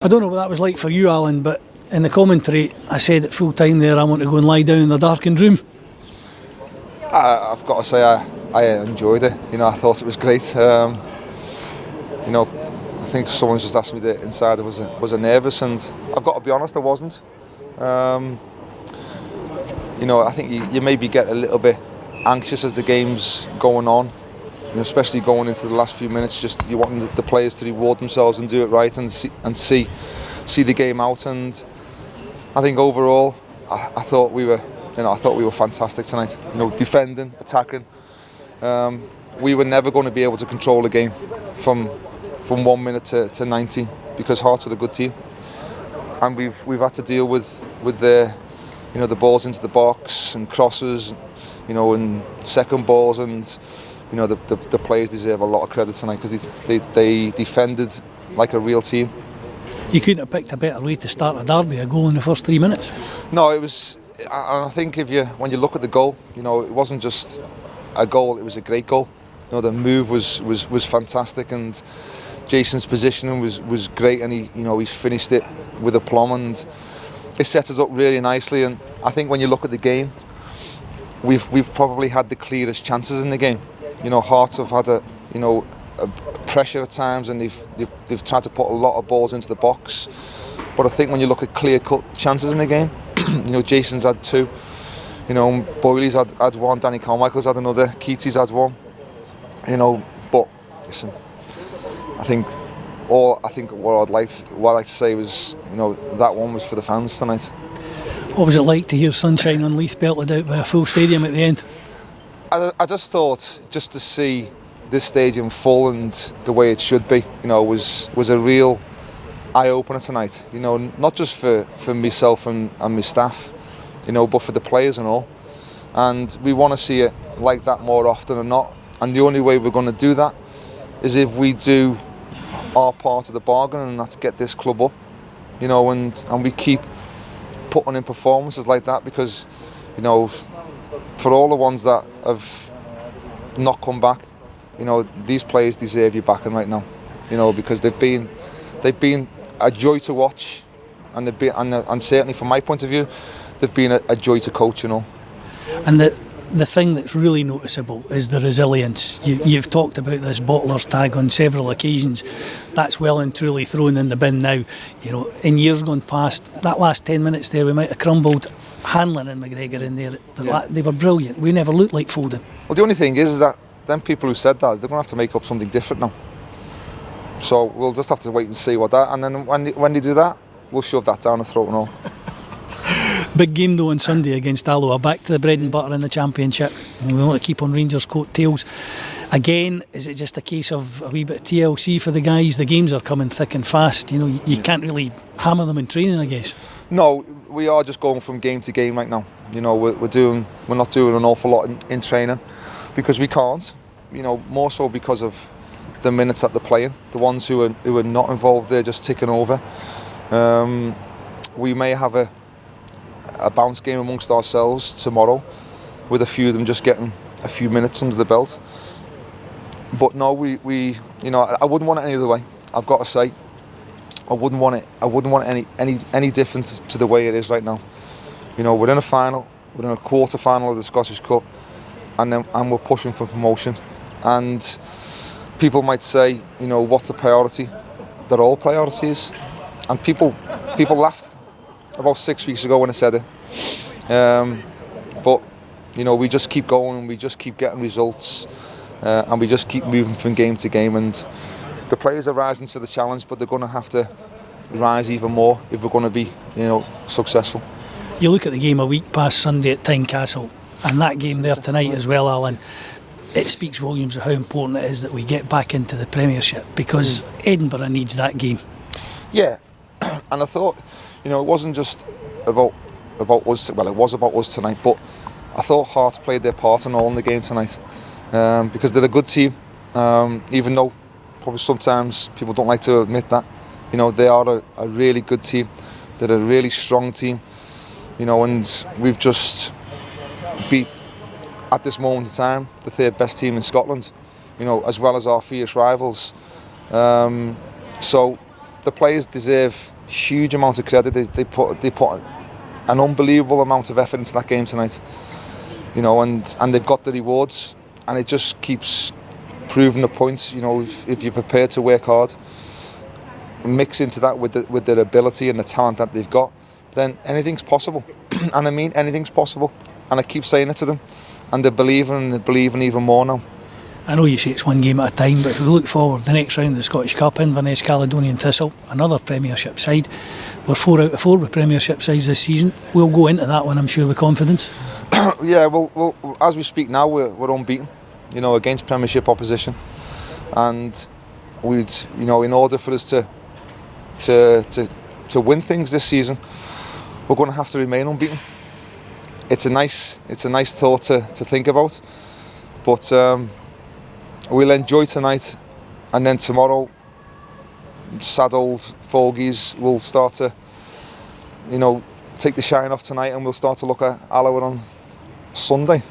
I don't know what that was like for you, Alan, but in the commentary I said at full time there I want to go and lie down in the darkened room. I've got to say I enjoyed it. I thought it was great. I think someone just asked me the inside was I nervous, and I've got to be honest, I wasn't. I think you maybe get a little bit anxious as the game's going on, especially going into the last few minutes. Just you want the players to reward themselves and do it right, and see the game out. And I think overall, I thought we were fantastic tonight. Defending, attacking. We were never going to be able to control the game from 1 minute to 90 because Hearts are a good team, and we've had to deal with the balls into the box and crosses, and second balls, and the players deserve a lot of credit tonight because they defended like a real team. You couldn't have picked a better way to start a derby, a goal in the first 3 minutes. No, it was. And I think when you look at the goal, it wasn't just a goal; it was a great goal. The move was fantastic, and Jason's positioning was great, and he finished it with aplomb, and it set us up really nicely. And I think when you look at the game, we've probably had the clearest chances in the game. Hearts have had a pressure at times, and they've tried to put a lot of balls into the box. But I think when you look at clear-cut chances in the game, Jason's had 2. Boyley's had 1, Danny Carmichael's had another, Keaty's had 1. But listen, I think what I'd like to say was, that one was for the fans tonight. What was it like to hear Sunshine on Leith belted out by a full stadium at the end? I just thought, just to see this stadium full and the way it should be, was a real eye-opener tonight. Not just for myself and my staff, but for the players and all. And we want to see it like that more often than not. And the only way we're going to do that is if we do our part of the bargain, and that's get this club up, and we keep putting in performances like that, because, for all the ones that have not come back, these players deserve your backing right now, because they've been a joy to watch, and they've been, and certainly from my point of view, they've been a joy to coach, And the thing that's really noticeable is the resilience. You've talked about this bottler's tag on several occasions. That's well and truly thrown in the bin now. In years gone past, that last 10 minutes there, we might have crumbled. Hanlon and McGregor in there, they were brilliant. We never looked like folding. Well, the only thing is that them people who said that, they're going to have to make up something different now. So we'll just have to wait and see what that, and then when they do that, we'll shove that down the throat and all. Big game though on Sunday against Alloa, back to the bread and butter in the Championship, and we want to keep on Rangers' coattails. Again, is it just a case of a wee bit of TLC for the guys? The games are coming thick and fast. You can't really hammer them in training, I guess. No, we are just going from game to game right now. We're not doing an awful lot in training because we can't. More so because of the minutes that they're playing. The ones who are not involved, they're just ticking over. We may have a bounce game amongst ourselves tomorrow, with a few of them just getting a few minutes under the belt. But no, we I wouldn't want it any other way. I've got to say, I wouldn't want it any different to the way it is right now. We're in a final, we're in a quarter final of the Scottish Cup, and we're pushing for promotion. And people might say, what's the priority? They're all priorities. And people laughed about 6 weeks ago when I said it. But we just keep going, and we just keep getting results, and we just keep moving from game to game. And the players are rising to the challenge, but they're going to have to rise even more if we're going to be, successful. You look at the game a week past Sunday at Tynecastle, and that game there tonight as well, Alan. It speaks volumes of how important it is that we get back into the Premiership, because Edinburgh needs that game. Yeah, and I thought, it wasn't just about us. Well, it was about us tonight, but I thought Hearts played their part and all in the game tonight, because they're a good team. Even though probably sometimes people don't like to admit that, they are a really good team. They're a really strong team, and we've just beat, at this moment in time, the third best team in Scotland, as well as our fierce rivals. So the players deserve huge amount of credit. They put an unbelievable amount of effort into that game tonight, you know, and they've got the rewards, and it just keeps proving the point. You know, if you're prepared to work hard, mix into that with their ability and the talent that they've got, then anything's possible. And I mean, anything's possible. And I keep saying it to them, and they're believing even more now. I know you say it's one game at a time, but if we look forward, the next round of the Scottish Cup, Inverness Caledonian Thistle, another Premiership side. We're 4 out of 4 with Premiership sides this season. We'll go into that one, I'm sure, with confidence. Yeah, well, as we speak now, we're unbeaten, you know, against Premiership opposition, and we'd, you know, in order for us to win things this season, we're going to have to remain unbeaten. It's a nice thought to think about, but we'll enjoy tonight, and then tomorrow, sad old fogies will start to, you know, take the shine off tonight, and we'll start to look at Alloa on Sunday.